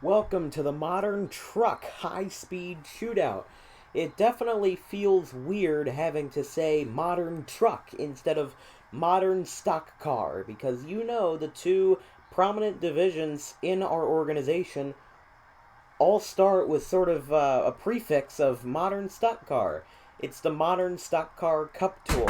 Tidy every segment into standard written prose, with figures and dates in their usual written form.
Welcome to the modern truck high-speed shootout. It definitely feels weird having to say modern truck instead of modern stock car because the two prominent divisions in our organization all start with sort of a prefix of modern stock car. It's the Modern Stock Car Cup Tour.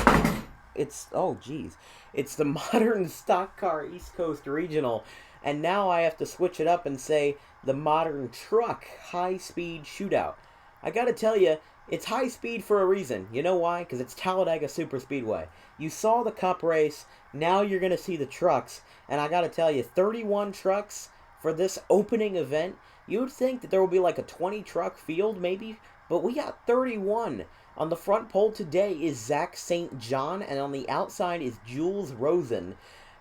It's the Modern Stock Car East Coast Regional, and now I have to switch it up and say the Modern Truck High Speed Shootout. I gotta tell you, it's high speed for a reason. You know why? Because it's Talladega Super Speedway. You saw the Cup race, now you're gonna see the trucks, and I gotta tell you, 31 trucks for this opening event. You would think that there would be like a 20 truck field maybe, but we got 31. On the front pole today is Zach St. John, and on the outside is Jules Rosen.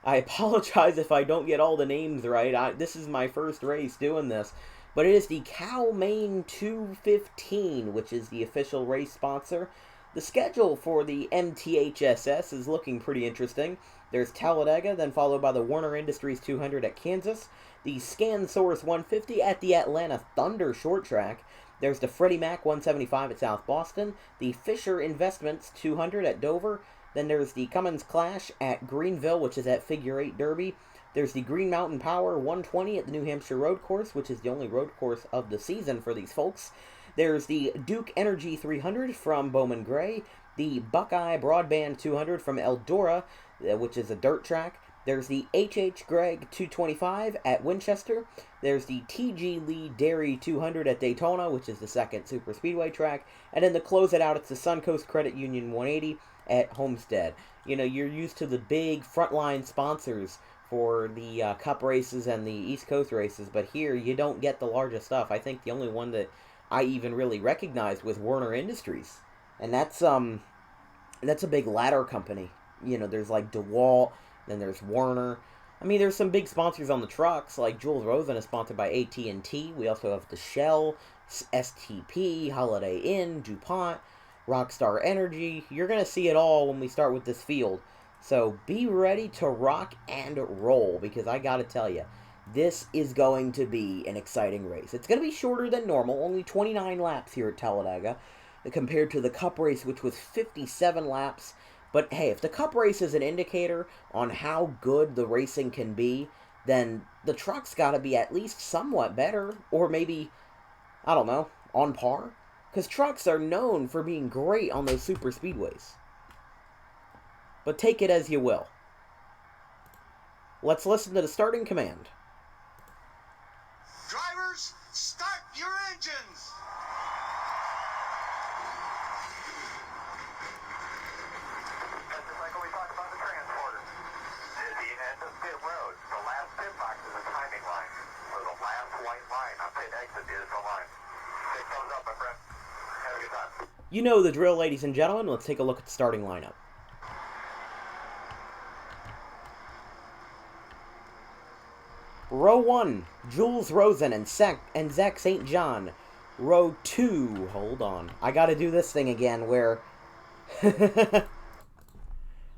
I apologize if I don't get all the names right. This is my first race doing this. But it is the Cal-Maine 215, which is the official race sponsor. The schedule for the MTHSS is looking pretty interesting. There's Talladega, then followed by the Warner Industries 200 at Kansas, the ScanSource 150 at the Atlanta Thunder short track. There's the Freddie Mac 175 at South Boston, the Fisher Investments 200 at Dover, then there's the Cummins Clash at Greenville, which is at Figure 8 Derby. There's the Green Mountain Power 120 at the New Hampshire Road Course, which is the only road course of the season for these folks. There's the Duke Energy 300 from Bowman Gray, the Buckeye Broadband 200 from Eldora, which is a dirt track. There's the H.H. Gregg 225 at Winchester. There's the T.G. Lee Dairy 200 at Daytona, which is the second super speedway track. And then to close it out, it's the Suncoast Credit Union 180 at Homestead. You're used to the big frontline sponsors for the Cup races and the East Coast races, but here you don't get the largest stuff. I think the only one that I even really recognized was Warner Industries, and that's a big ladder company. There's like DeWalt, then there's Warner. I mean, there's some big sponsors on the trucks, like Jules Rosen is sponsored by AT&T. We also have the Shell, STP, Holiday Inn, DuPont, Rockstar Energy. You're going to see it all when we start with this field. So be ready to rock and roll, because I got to tell you, this is going to be an exciting race. It's going to be shorter than normal, only 29 laps here at Talladega, compared to the Cup race, which was 57 laps. But hey, if the Cup race is an indicator on how good the racing can be, then the truck's got to be at least somewhat better, or maybe, I don't know, on par. Because trucks are known for being great on those super speedways. But take it as you will. Let's listen to the starting command. Drivers, start your engines! Just like we talked about the transporter. At the end of pit road, the last pit box is a timing line. So the last white line on pit exit is the line. Take thumbs up, my friend. Have a good time. You know the drill, ladies and gentlemen. Let's take a look at the starting lineup. Row 1, Jules Rosen and Zach St. John. Row 2, hold on. I gotta do this thing again where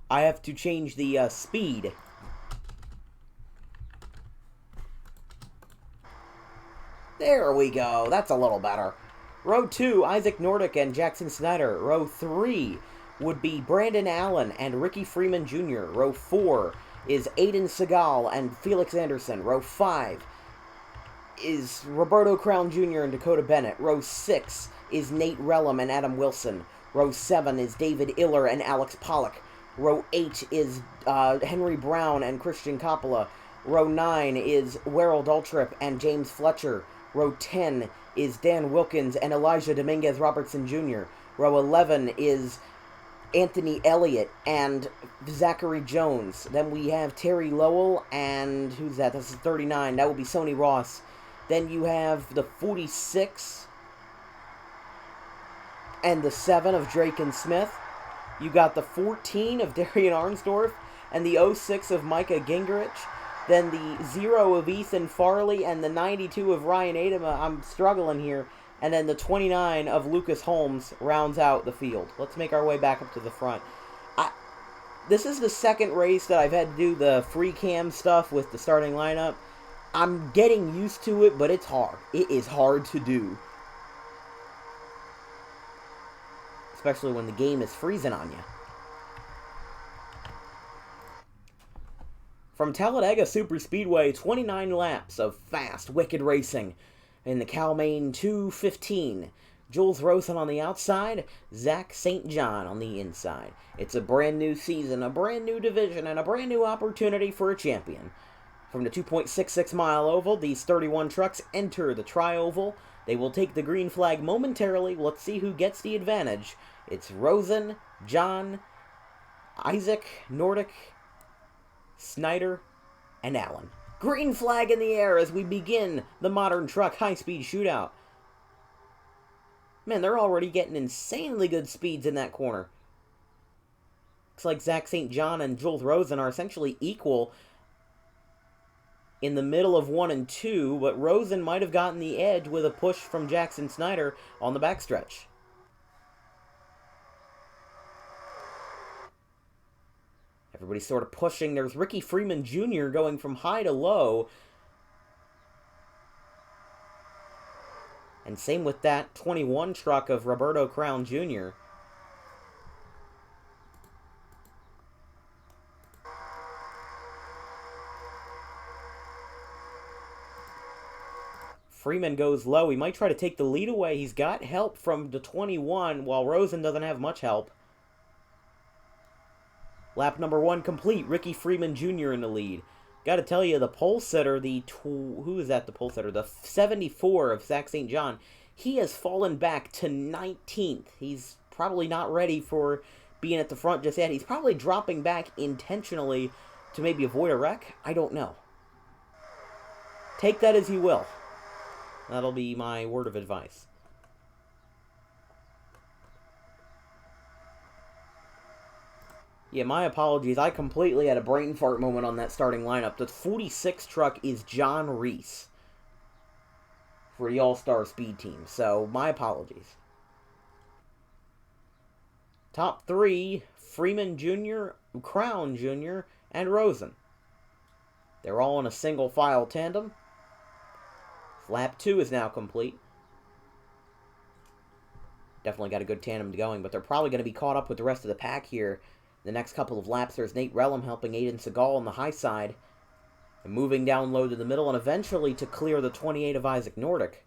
I have to change the speed. There we go. That's a little better. Row 2, Isaac Nordic and Jackson Snyder. Row 3 would be Brandon Allen and Ricky Freeman Jr. Row 4 is Aiden Segal and Felix Anderson. Row 5 is Roberto Crown Jr. and Dakota Bennett. Row 6 is Nate Rellum and Adam Wilson. Row 7 is David Iller and Alex Pollock. Row 8 is Henry Brown and Christian Coppola. Row 9 is Werrell Daltrip and James Fletcher. Row 10 is Dan Wilkins and Elijah Dominguez Robertson Jr. Row 11 is Anthony Elliott and Zachary Jones. Then we have Terry Lowell and who's that? This is 39. That would be Sonny Ross. Then you have the 46 and the 7 of Drake and Smith. You got the 14 of Darian Arnsdorf and the 06 of Micah Gingrich. Then the 0 of Ethan Farley and the 92 of Ryan Adama. I'm struggling here. And then the 29 of Lucas Holmes rounds out the field. Let's make our way back up to the front. This is the second race that I've had to do the free cam stuff with the starting lineup. I'm getting used to it, but it's hard. It is hard to do. Especially when the game is freezing on you. From Talladega Superspeedway, 29 laps of fast, wicked racing in the Cal-Maine 215. Jules Rosen on the outside, Zach St. John on the inside. It's a brand new season, a brand new division, and a brand new opportunity for a champion. From the 2.66 mile oval, these 31 trucks enter the tri-oval. They will take the green flag momentarily. Let's see who gets the advantage. It's Rosen, John, Isaac, Nordic, Snyder, and Allen. Green flag in the air as we begin the modern truck high-speed shootout. Man, they're already getting insanely good speeds in that corner. Looks like Zach St. John and Jules Rosen are essentially equal in the middle of 1 and 2, but Rosen might have gotten the edge with a push from Jackson Snyder on the backstretch. Everybody's sort of pushing. There's Ricky Freeman Jr. going from high to low. And same with that 21 truck of Roberto Crown Jr. Freeman goes low. He might try to take the lead away. He's got help from the 21, while Rosen doesn't have much help. Lap number 1 complete. Ricky Freeman Jr. in the lead. Got to tell you, the pole sitter, who is that, the pole sitter? The 74 of Zach St. John, he has fallen back to 19th. He's probably not ready for being at the front just yet. He's probably dropping back intentionally to maybe avoid a wreck. I don't know. Take that as you will. That'll be my word of advice. Yeah, my apologies. I completely had a brain fart moment on that starting lineup. The 46 truck is John Reese for the All-Star Speed Team. So, my apologies. Top 3, Freeman Jr., Crown Jr., and Rosen. They're all in a single file tandem. Lap 2 is now complete. Definitely got a good tandem going, but they're probably going to be caught up with the rest of the pack here. The next couple of laps, there's Nate Relham helping Aiden Segal on the high side, and moving down low to the middle, and eventually to clear the 28 of Isaac Nordic.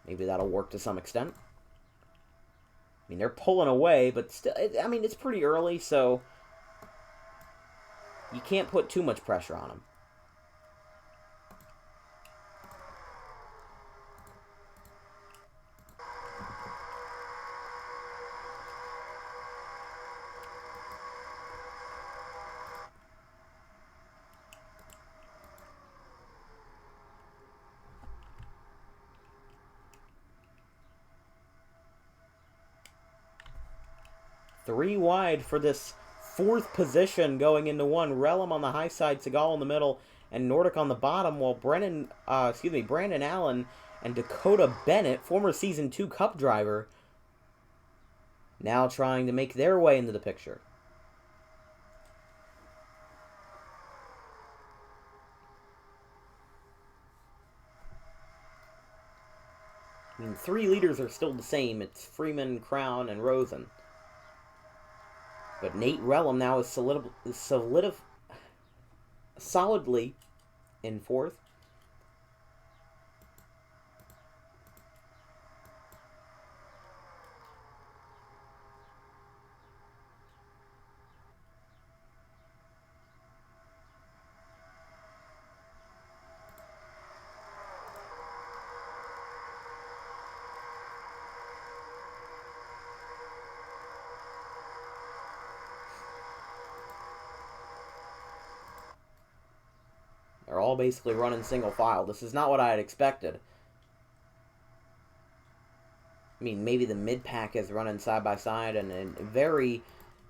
Maybe that'll work to some extent. I mean, they're pulling away, but still, I mean, it's pretty early, so you can't put too much pressure on them. Three wide for this 4th position going into 1. Relham on the high side, Segal in the middle, and Nordic on the bottom, while Brandon Allen and Dakota Bennett, former Season 2 Cup driver, now trying to make their way into the picture. I mean, 3 leaders are still the same. It's Freeman, Crown, and Rosen. But Nate Relham now is solidly in 4th. They're all basically running single file. This is not what I had expected. I mean, maybe the mid-pack is running side by side, and in very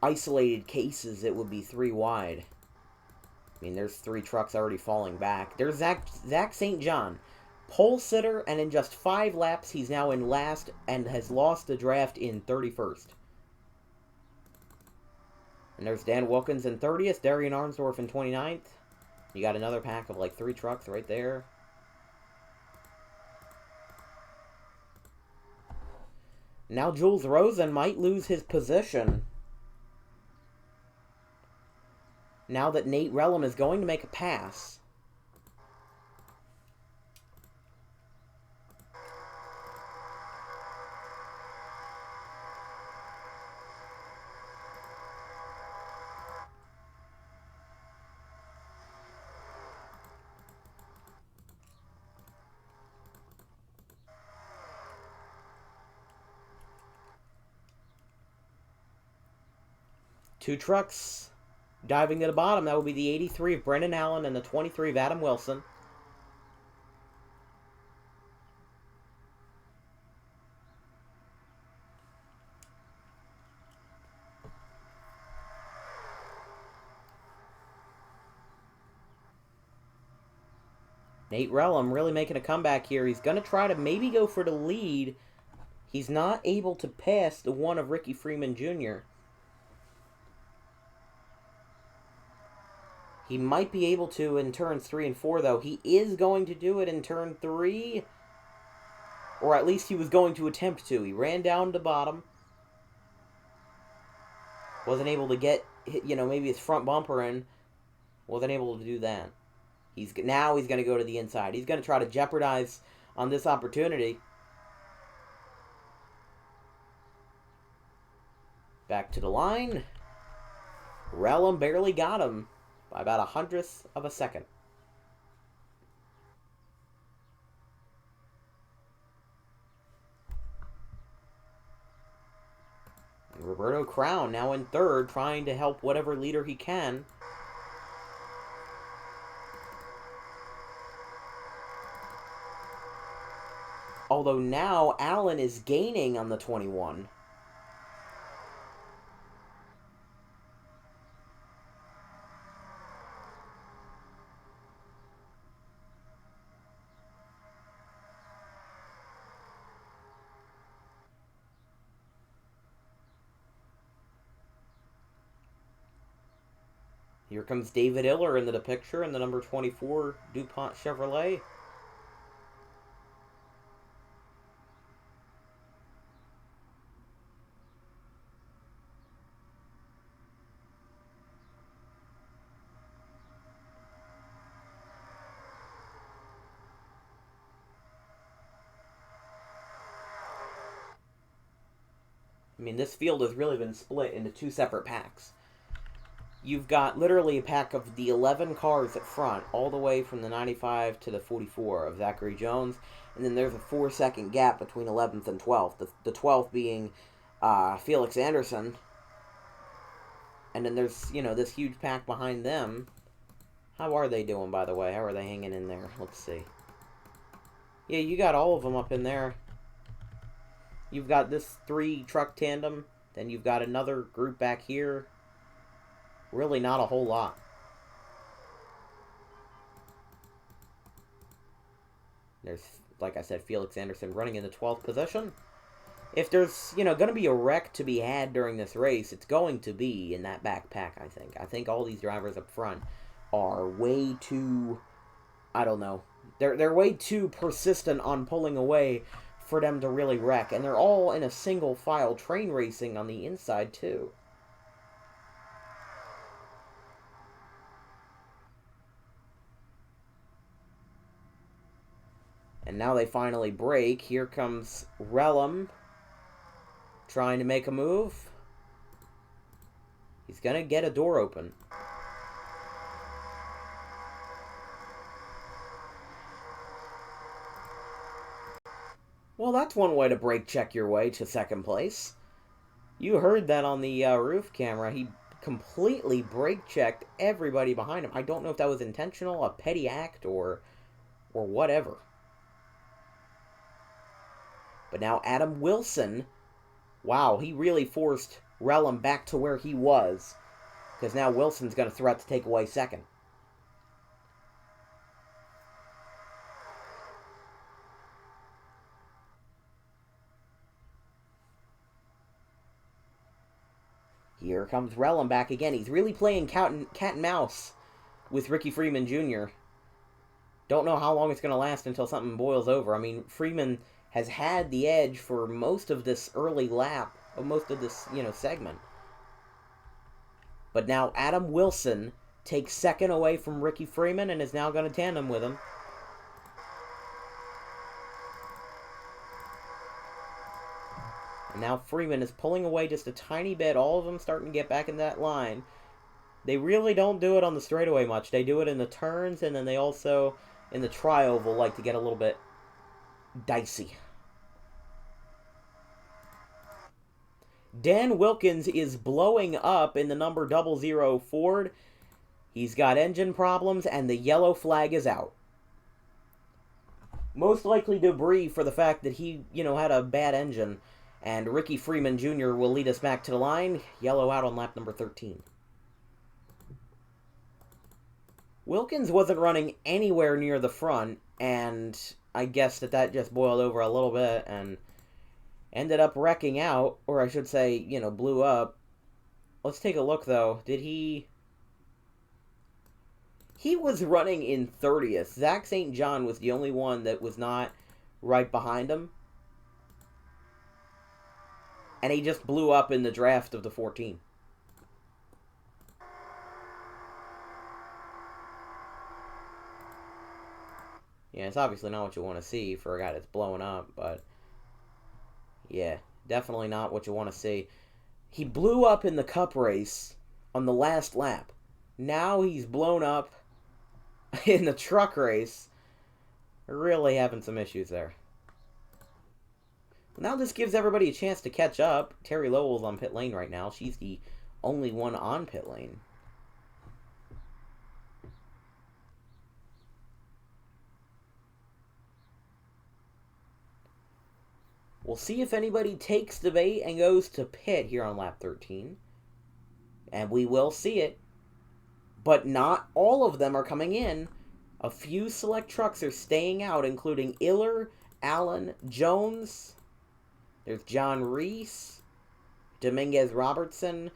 isolated cases, it would be 3 wide. I mean, there's 3 trucks already falling back. There's Zach St. John, pole sitter, and in just 5 laps, he's now in last and has lost the draft in 31st. And there's Dan Wilkins in 30th, Darian Arnsdorf in 29th. You got another pack of like 3 trucks right there. Now Jules Rosen might lose his position. Now that Nate Relum is going to make a pass. Two trucks diving to the bottom. That would be the 83 of Brendan Allen and the 23 of Adam Wilson. Nate Relum really making a comeback here. He's going to try to maybe go for the lead. He's not able to pass the one of Ricky Freeman Jr. He might be able to in turns 3 and 4, though. He is going to do it in turn 3. Or at least he was going to attempt to. He ran down to bottom. Wasn't able to get, maybe his front bumper in. Wasn't able to do that. Now he's going to go to the inside. He's going to try to jeopardize on this opportunity. Back to the line. Relum barely got him by about 100th of a second. And Roberto Crown now in third, trying to help whatever leader he can. Although now Allen is gaining on the 21. Here comes David Iller into the picture in the number 24 DuPont Chevrolet. I mean, this field has really been split into 2 separate packs. You've got literally a pack of the 11 cars at front, all the way from the 95 to the 44 of Zachary Jones, and then there's a 4-second gap between 11th and 12th, the 12th being Felix Anderson, and then there's, this huge pack behind them. How are they doing, by the way? How are they hanging in there? Let's see. Yeah, you got all of them up in there. You've got this 3-truck tandem, then you've got another group back here. Really not a whole lot. There's, like I said, Felix Anderson running in the 12th position. If there's, going to be a wreck to be had during this race, it's going to be in that backpack, I think. I think all these drivers up front are way too, I don't know. They're way too persistent on pulling away for them to really wreck. And they're all in a single file train racing on the inside, too. And now they finally break. Here comes Relum trying to make a move. He's going to get a door open. Well, that's one way to brake check your way to second place. You heard that on the roof camera. He completely brake checked everybody behind him. I don't know if that was intentional, a petty act, or whatever. But now Adam Wilson, wow, he really forced Relum back to where he was. Because now Wilson's going to threat to take away second. Here comes Relum back again. He's really playing cat and mouse with Ricky Freeman Jr. Don't know how long it's going to last until something boils over. I mean, Freeman has had the edge for most of this early lap, or most of this, segment. But now Adam Wilson takes second away from Ricky Freeman and is now going to tandem with him. And now Freeman is pulling away just a tiny bit. All of them starting to get back in that line. They really don't do it on the straightaway much. They do it in the turns, and then they also, in the tri-oval, like to get a little bit dicey. Dan Wilkins is blowing up in the number 00 Ford. He's got engine problems, and the yellow flag is out. Most likely debris for the fact that he, had a bad engine. And Ricky Freeman Jr. will lead us back to the line. Yellow out on lap number 13. Wilkins wasn't running anywhere near the front, and I guess that just boiled over a little bit and ended up wrecking out, or I should say, blew up. Let's take a look, though. Did he... He was running in 30th. Zach St. John was the only one that was not right behind him. And he just blew up in the draft of the 14. Yeah, it's obviously not what you want to see for a guy that's blowing up, but yeah, definitely not what you want to see. He blew up in the Cup race on the last lap. Now he's blown up in the truck race. Really having some issues there. Now this gives everybody a chance to catch up. Terry Lowell's on pit lane right now. She's the only one on pit lane. We'll see if anybody takes the bait and goes to pit here on lap 13. And we will see it. But not all of them are coming in. A few select trucks are staying out, including Iller, Allen, Jones. There's John Reese, Dominguez Robertson,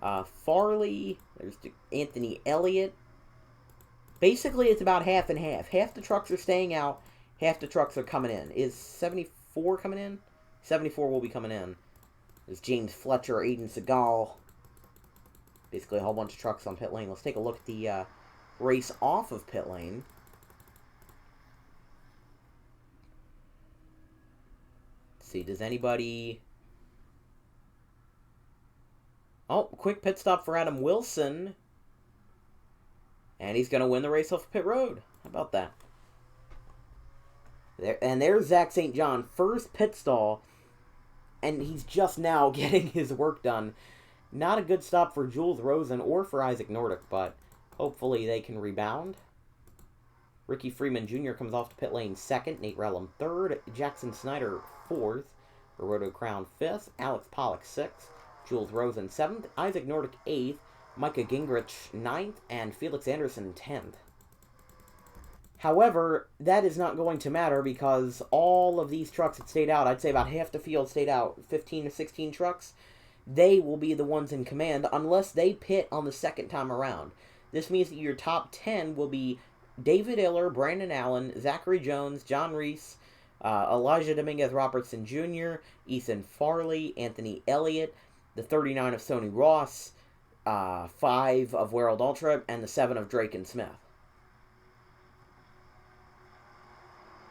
Farley. There's Anthony Elliott. Basically, it's about half and half. Half the trucks are staying out. Half the trucks are coming in. Is 74 coming in? 74 will be coming in. There's James Fletcher, Aiden Segal. Basically a whole bunch of trucks on pit lane. Let's take a look at the race off of pit lane. Let's see, does anybody... Oh, quick pit stop for Adam Wilson. And he's going to win the race off pit road. How about that? There's Zach St. John, first pit stall, and he's just now getting his work done. Not a good stop for Jules Rosen or for Isaac Nordic, but hopefully they can rebound. Ricky Freeman Jr. comes off to pit lane second, Nate Rellum third, Jackson Snyder fourth, Roberto Crown fifth, Alex Pollock sixth, Jules Rosen seventh, Isaac Nordic eighth, Micah Gingrich ninth, and Felix Anderson 10th. However, that is not going to matter because all of these trucks that stayed out, I'd say about half the field stayed out, 15 to 16 trucks, they will be the ones in command unless they pit on the second time around. This means that your top 10 will be David Iller, Brandon Allen, Zachary Jones, John Reese, Elijah Dominguez Robertson Jr., Ethan Farley, Anthony Elliott, the 39 of Sony Ross, 5 of Werrell Daltrip, and the 7 of Drake and Smith.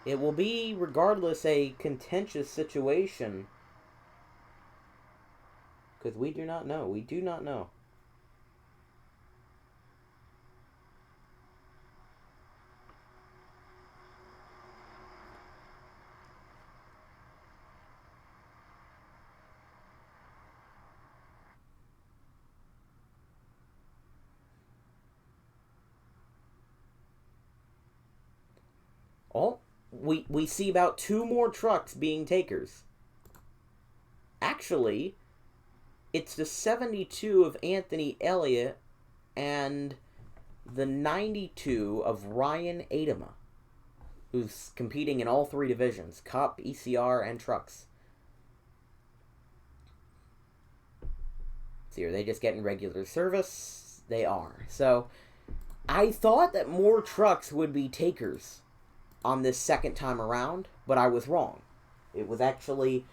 It will be, regardless, a contentious situation. Because we do not know. We do not know. Oh, we see about 2 more trucks being takers. Actually, it's the 72 of Anthony Elliott and the 92 of Ryan Adema, who's competing in all 3 divisions, Cup, ECR, and Trucks. See, are they just getting regular service? They are. So, I thought that more trucks would be takers on this second time around, but I was wrong. It was actually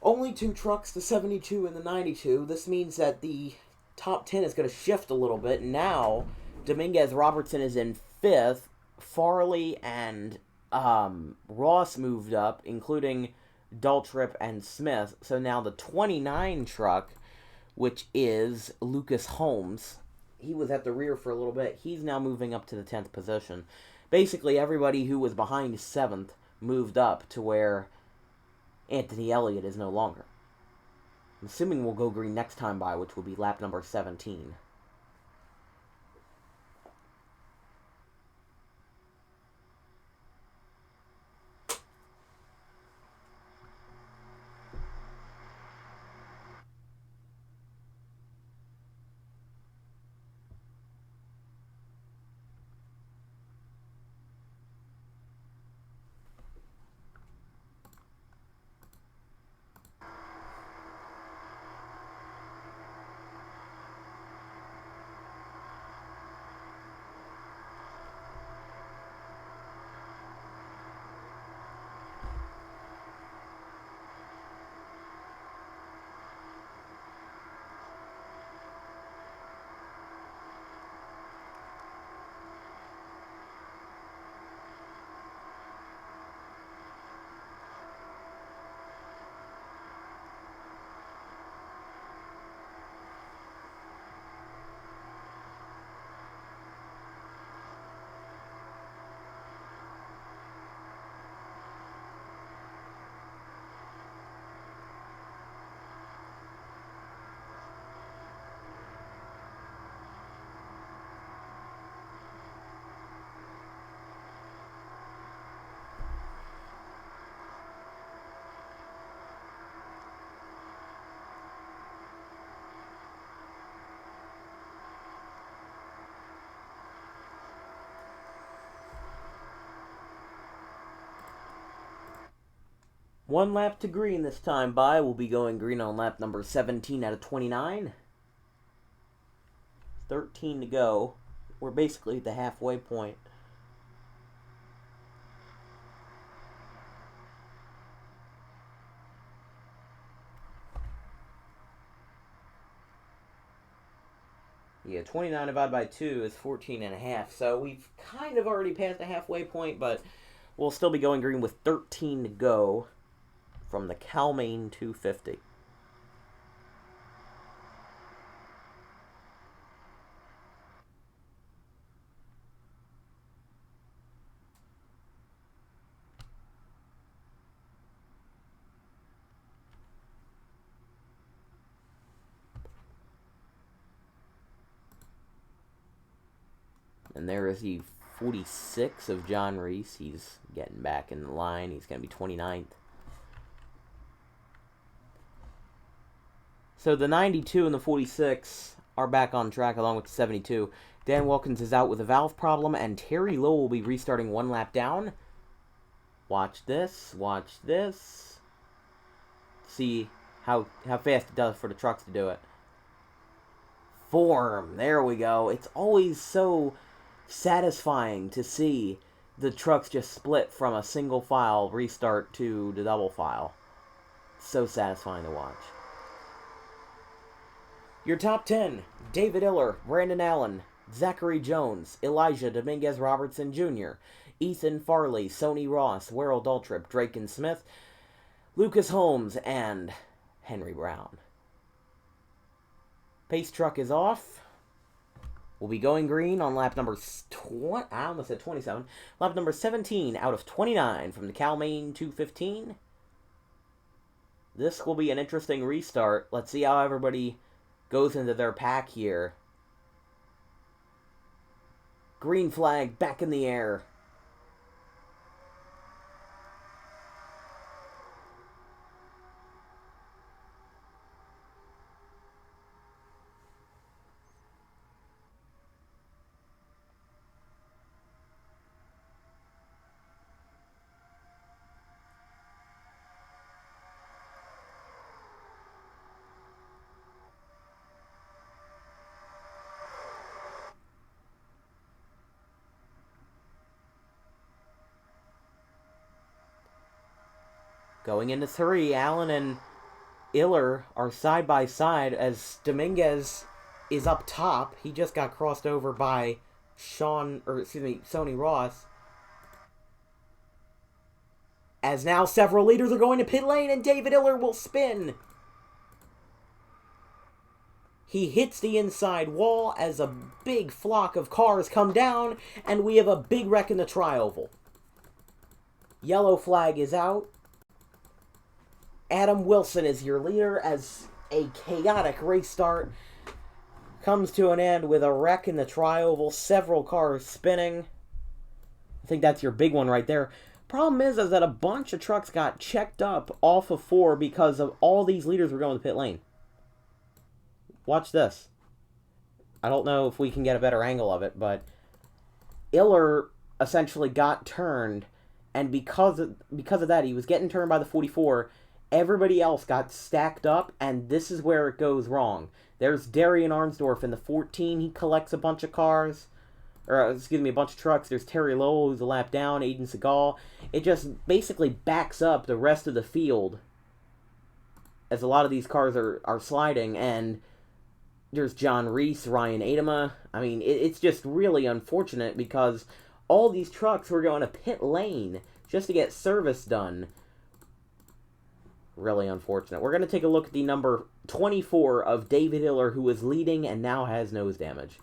only 2 trucks, the 72 and the 92. This means that the top 10 is going to shift a little bit. Now, Dominguez Robertson is in 5th. Farley and Ross moved up, including Daltrip and Smith. So now the 29 truck, which is Lucas Holmes, he was at the rear for a little bit. He's now moving up to the 10th position. Basically, everybody who was behind 7th moved up to where Anthony Elliott is no longer. I'm assuming we'll go green next time by, which will be lap number 17. One lap to green this time by. We'll be going green on lap number 17 out of 29. 13 to go. We're basically at the halfway point. Yeah, 29 divided by 2 is 14 and a half. So we've kind of already passed the halfway point, but we'll still be going green with 13 to go from the Cal-Maine 250. And there is the 46 of John Reese. He's getting back in the line. He's going to be 29th. So the 92 and the 46 are back on track along with the 72. Dan Wilkins is out with a valve problem, and Terry Lowe will be restarting 1 lap down. Watch this. Watch this. See how fast it does for the trucks to do it. Form. There we go. It's always so satisfying to see the trucks just split from a single file restart to the double file. So satisfying to watch. Your top 10: David Iller, Brandon Allen, Zachary Jones, Elijah Dominguez Robertson Jr., Ethan Farley, Sonny Ross, Werrell Daltrip, Drake and Smith, Lucas Holmes, and Henry Brown. Pace truck is off. We'll be going green on lap number 27. Lap number 17 out of 29 from the Cal-Maine 215. This will be an interesting restart. Let's see how everybody goes into their pack here. Green flag back in the air. Going into 3, Allen and Iller are side by side as Dominguez is up top. He just got crossed over by Sonny Ross. As now several leaders are going to pit lane and David Iller will spin. He hits the inside wall as a big flock of cars come down, and we have a big wreck in the tri-oval. Yellow flag is out. Adam Wilson is your leader as a chaotic race start comes to an end with a wreck in the tri-oval, several cars spinning. I think that's your big one right there. Problem is that a bunch of trucks got checked up off of 4 because of all these leaders were going to pit lane. Watch this. I don't know if we can get a better angle of it, but Iller essentially got turned, and because of that, he was getting turned by the 44. Everybody else got stacked up, and this is where it goes wrong. There's Darian Arnsdorf in the 14. He collects a bunch of cars. A bunch of trucks. There's Terry Lowell, who's a lap down. Aiden Segal. It just basically backs up the rest of the field as a lot of these cars are sliding, and there's John Reese, Ryan Adema. I mean, it's just really unfortunate because all these trucks were going to pit lane just to get service done. Really unfortunate. We're going to take a look at the number 24 of David Iller, who is leading and now has nose damage.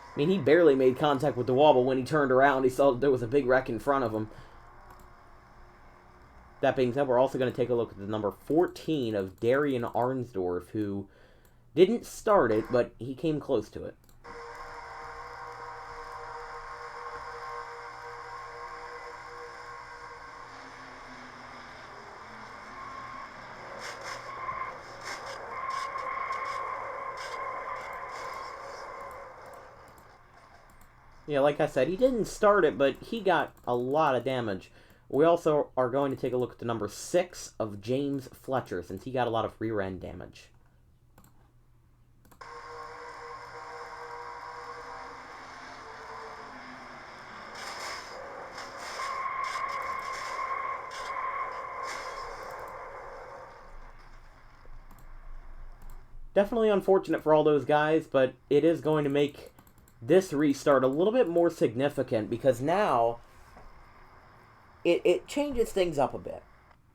I mean, he barely made contact with the wall, but when he turned around, he saw that there was a big wreck in front of him. That being said, we're also going to take a look at the number 14 of Darian Arnsdorf, who didn't start it, but he came close to it. Yeah, like I said, he didn't start it, but he got a lot of damage. We also are going to take a look at the number 6 of James Fletcher, since he got a lot of rear-end damage. Definitely unfortunate for all those guys, but it is going to make this restart a little bit more significant because now it changes things up a bit.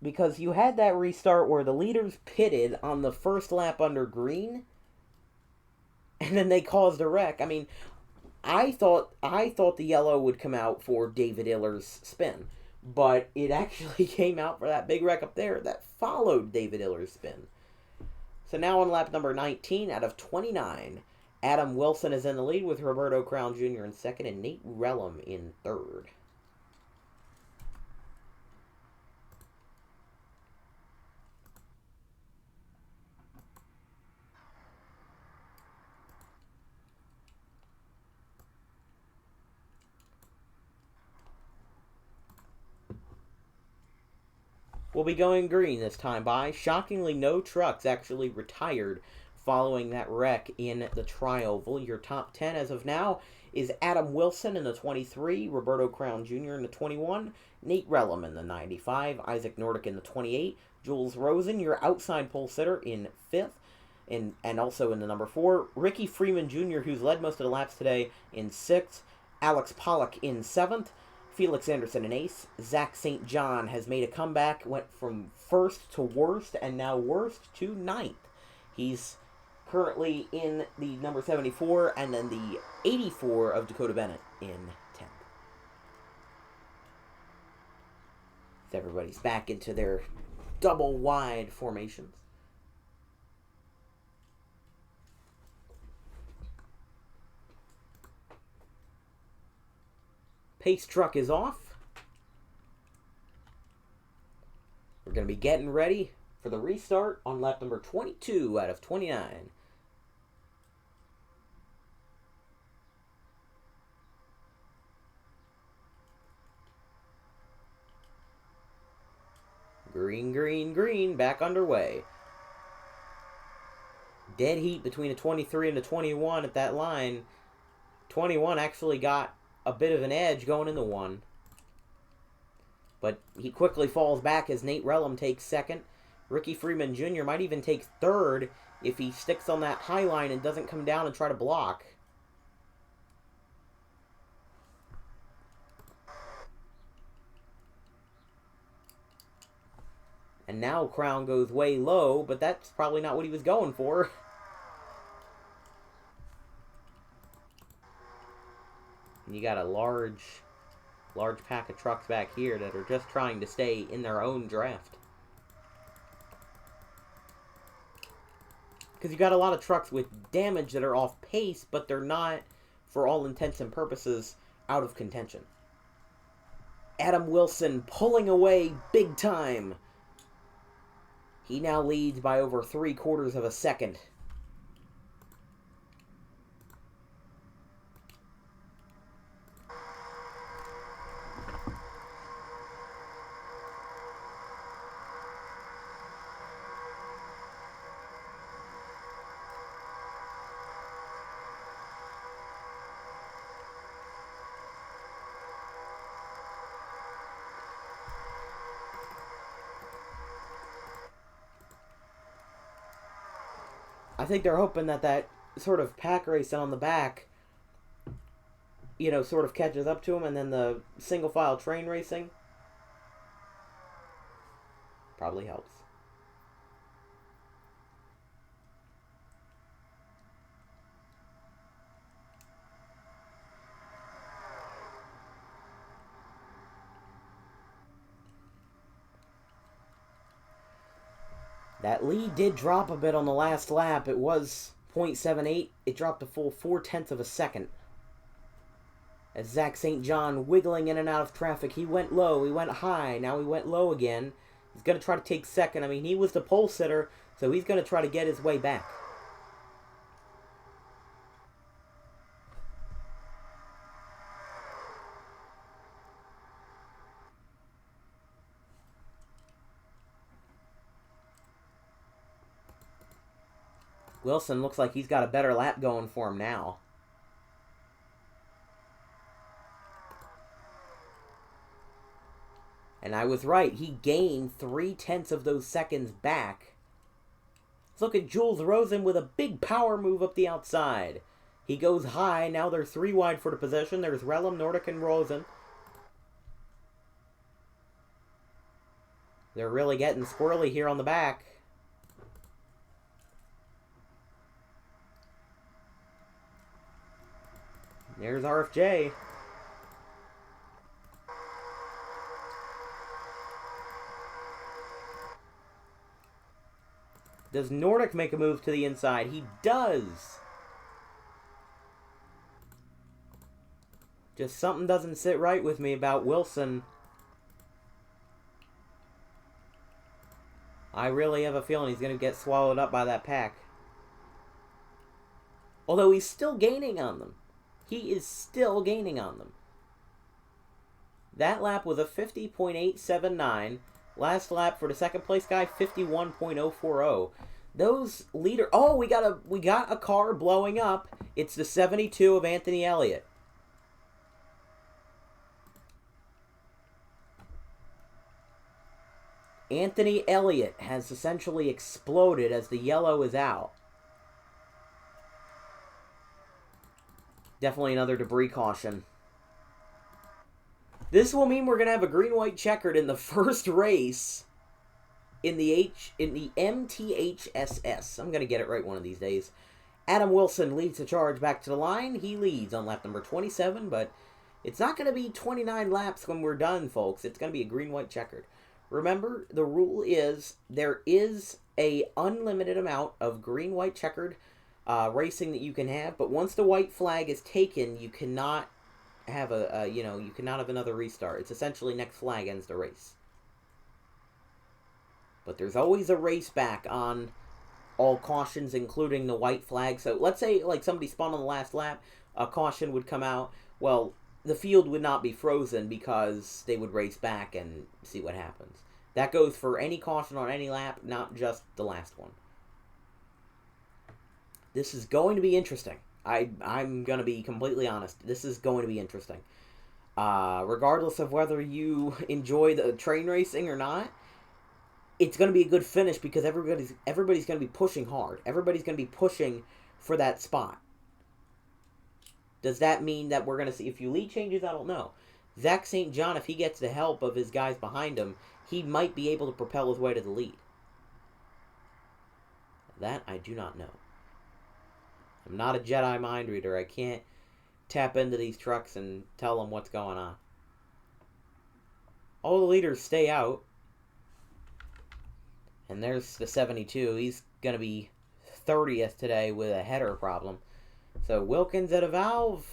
Because you had that restart where the leaders pitted on the first lap under green, and then they caused a wreck. I mean, I thought the yellow would come out for David Iller's spin, but it actually came out for that big wreck up there that followed David Iller's spin. So now on lap number 19 out of 29, Adam Wilson is in the lead with Roberto Crown Jr. in second and Nate Relum in third. We'll be going green this time by. Shockingly, no trucks actually retired following that wreck in the tri-oval. Your top 10 as of now is Adam Wilson in the 23, Roberto Crown Jr. in the 21, Nate Relum in the 95, Isaac Nordic in the 28, Jules Rosen, your outside pole sitter, in 5th, and also in the number 4, Ricky Freeman Jr., who's led most of the laps today, in 6th, Alex Pollock in 7th, Felix Anderson in 8th, Zach St. John has made a comeback, went from 1st to worst, and now worst to 9th. He's currently in the number 74, and then the 84 of Dakota Bennett in 10th. So everybody's back into their double wide formations. Pace truck is off. We're going to be getting ready for the restart on lap number 22 out of 29. Green, green, green, back underway. Dead heat between a 23 and a 21 at that line. 21 actually got a bit of an edge going into 1. But he quickly falls back as Nate Rellum takes second. Ricky Freeman Jr. might even take third if he sticks on that high line and doesn't come down and try to block. And now Crown goes way low, but that's probably not what he was going for. And you got a large pack of trucks back here that are just trying to stay in their own draft. Because you got a lot of trucks with damage that are off pace, but they're not, for all intents and purposes, out of contention. Adam Wilson pulling away big time. He now leads by over 3/4 of a second. I think they're hoping that sort of pack race on the back, sort of catches up to them, and then the single file train racing probably helps. That lead did drop a bit on the last lap. It was 0.78. It dropped a full 0.4 of a second. As Zach St. John wiggling in and out of traffic. He went low, he went high, now he went low again. He's going to try to take second. I mean, he was the pole sitter, so he's going to try to get his way back. Wilson looks like he's got a better lap going for him now. And I was right. He gained 0.3 of those seconds back. Let's look at Jules Rosen with a big power move up the outside. He goes high. Now they're 3 wide for the position. There's Rellum, Nordic, and Rosen. They're really getting squirrely here on the back. There's RFJ. Does Nordic make a move to the inside? He does. Just something doesn't sit right with me about Wilson. I really have a feeling he's going to get swallowed up by that pack. Although he's still gaining on them. He is still gaining on them. That lap was a 50.879. Last lap for the second place guy, 51.040. Those leader. Oh, we got a car blowing up. It's the 72 of Anthony Elliott. Anthony Elliott has essentially exploded as the yellow is out. Definitely another debris caution. This will mean we're going to have a green-white checkered in the first race in the MTHSS. I'm going to get it right one of these days. Adam Wilson leads the charge back to the line. He leads on lap number 27, but it's not going to be 29 laps when we're done, folks. It's going to be a green-white checkered. Remember, the rule is there is a unlimited amount of green-white checkered racing that you can have, but once the white flag is taken, you cannot have you cannot have another restart. It's essentially next flag ends the race. But there's always a race back on all cautions, including the white flag. So let's say like somebody spun on the last lap, a caution would come out. Well, the field would not be frozen because they would race back and see what happens. That goes for any caution on any lap, not just the last one. This is going to be interesting. I'm going to be completely honest. This is going to be interesting. Regardless of whether you enjoy the train racing or not, it's going to be a good finish because everybody's going to be pushing hard. Everybody's going to be pushing for that spot. Does that mean that we're going to see a few lead changes? I don't know. Zach St. John, if he gets the help of his guys behind him, he might be able to propel his way to the lead. That I do not know. I'm not a Jedi mind reader. I can't tap into these trucks and tell them what's going on. All the leaders stay out. And there's the 72. He's going to be 30th today with a header problem. So Wilkins at a valve.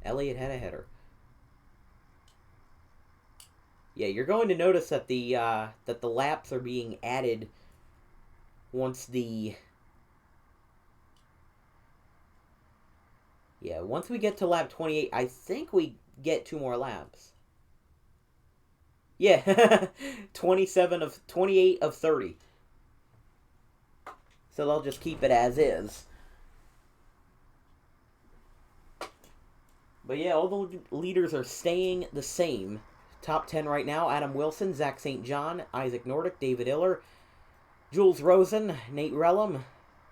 Elliott had a header. Yeah, you're going to notice that the laps are being added once we get to lap 28. I think we get 2 more laps. Yeah, 28 of 30. So they'll just keep it as is. But yeah, all the leaders are staying the same. Top 10 right now: Adam Wilson, Zach St. John, Isaac Nordic, David Iller, Jules Rosen, Nate Rellum,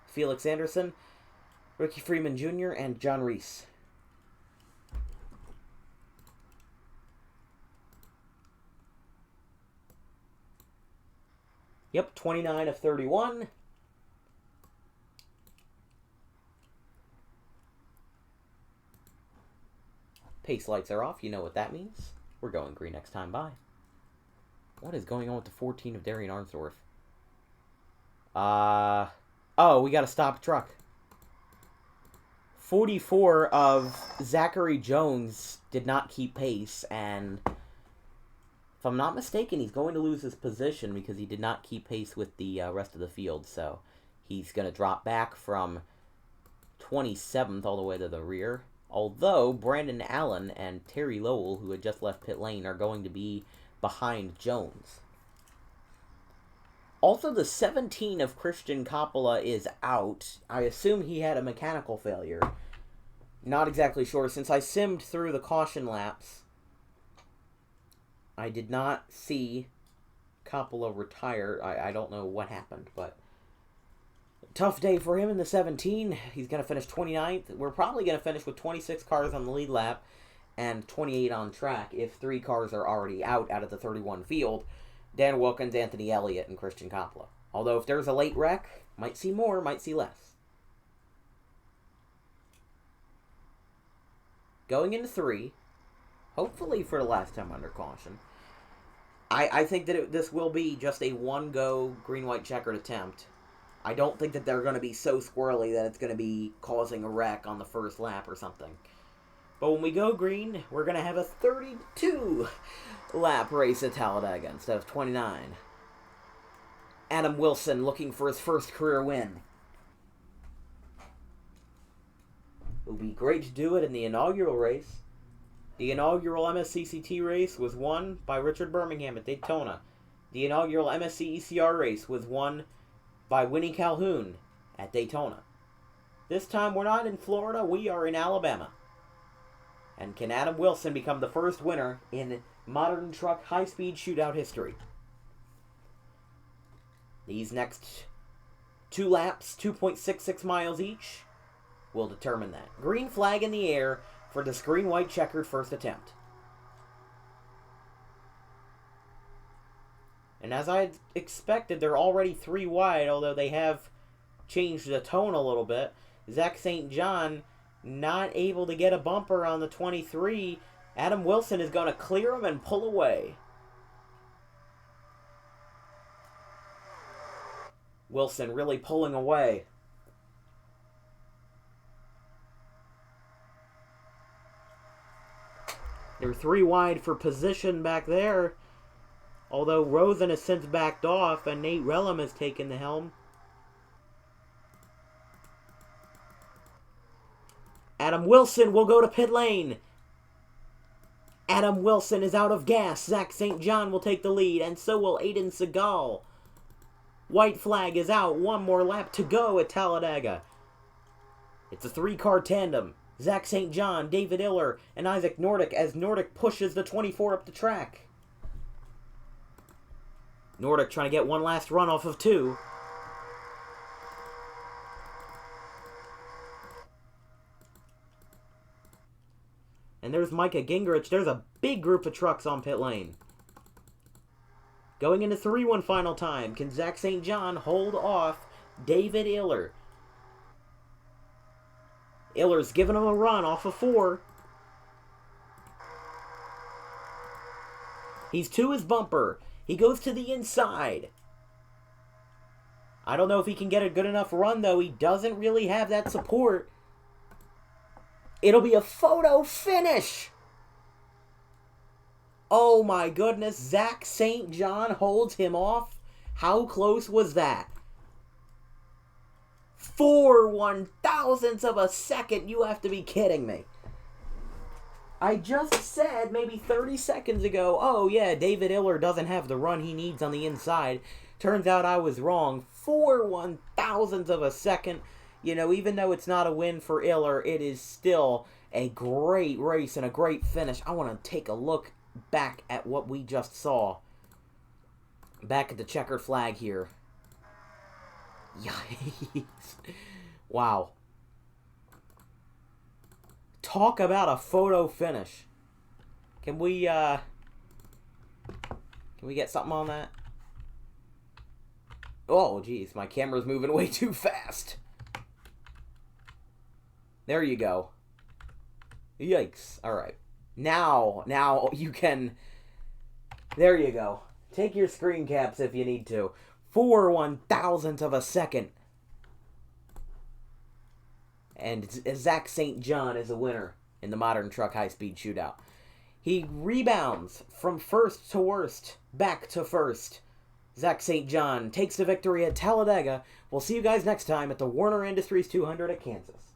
Felix Anderson, Ricky Freeman Jr., and John Reese. Yep, 29 of 31. Pace lights are off. You know what that means. We're going green next time by. What is going on with the 14 of Darian Arnsdorf? Oh, we got to stop truck. 44 of Zachary Jones did not keep pace, and if I'm not mistaken, he's going to lose his position because he did not keep pace with the rest of the field, so he's going to drop back from 27th all the way to the rear. Although Brandon Allen and Terry Lowell, who had just left pit lane, are going to be behind Jones. Also, the 17 of Christian Coppola is out. I assume he had a mechanical failure. Not exactly sure. Since I simmed through the caution laps, I did not see Coppola retire. I don't know what happened, but tough day for him in the 17. He's going to finish 29th. We're probably going to finish with 26 cars on the lead lap and 28 on track if 3 cars are already out of the 31 field. Dan Wilkins, Anthony Elliott, and Christian Coppola. Although if there's a late wreck, might see more, might see less. Going into 3, hopefully for the last time under caution. I think that this will be just a one-go green-white checkered attempt. I don't think that they're going to be so squirrely that it's going to be causing a wreck on the first lap or something. But when we go green, we're going to have a 32-lap race at Talladega instead of 29. Adam Wilson looking for his first career win. It would be great to do it in the inaugural race. The inaugural MSCCT race was won by Richard Birmingham at Daytona. The inaugural MSC ECR race was won by Winnie Calhoun at Daytona. This time we're not in Florida, we are in Alabama. And can Adam Wilson become the first winner in modern truck high-speed shootout history? These next 2 laps, 2.66 miles each, will determine that. Green flag in the air for this green-white checkered first attempt. And as I expected, they're already 3 wide, although they have changed the tone a little bit. Zach St. John not able to get a bumper on the 23. Adam Wilson is going to clear him and pull away. Wilson really pulling away. They're 3 wide for position back there. Although Rosen has since backed off and Nate Rellum has taken the helm. Adam Wilson will go to pit lane. Adam Wilson is out of gas. Zach St. John will take the lead, and so will Aiden Segal. White flag is out. 1 more lap to go at Talladega. It's a three-car tandem. Zach St. John, David Iller, and Isaac Nordic as Nordic pushes the 24 up the track. Nordic trying to get one last run off of 2. And there's Micah Gingrich. There's a big group of trucks on pit lane. Going into 3-1 final time. Can Zach St. John hold off David Iller? Iller's giving him a run off of 4. He's to his bumper. He goes to the inside. I don't know if he can get a good enough run, though. He doesn't really have that support. It'll be a photo finish. Oh my goodness. Zach St. John holds him off. How close was that? 4 1,000ths of a second. You have to be kidding me. I just said maybe 30 seconds ago, oh yeah, David Iller doesn't have the run he needs on the inside. Turns out I was wrong. 4 1,000ths of a second. You know, even though it's not a win for Iller, it is still a great race and a great finish. I want to take a look back at what we just saw. Back at the checkered flag here. Yikes. Wow. Talk about a photo finish. Can we get something on that? Oh, geez, my camera's moving way too fast. There you go. Yikes. Alright. Now you can... There you go. Take your screen caps if you need to. 4 1,000ths of a second. And Zach St. John is a winner in the Modern Truck High-Speed Shootout. He rebounds from first to worst, back to first. Zach St. John takes the victory at Talladega. We'll see you guys next time at the Warner Industries 200 at Kansas.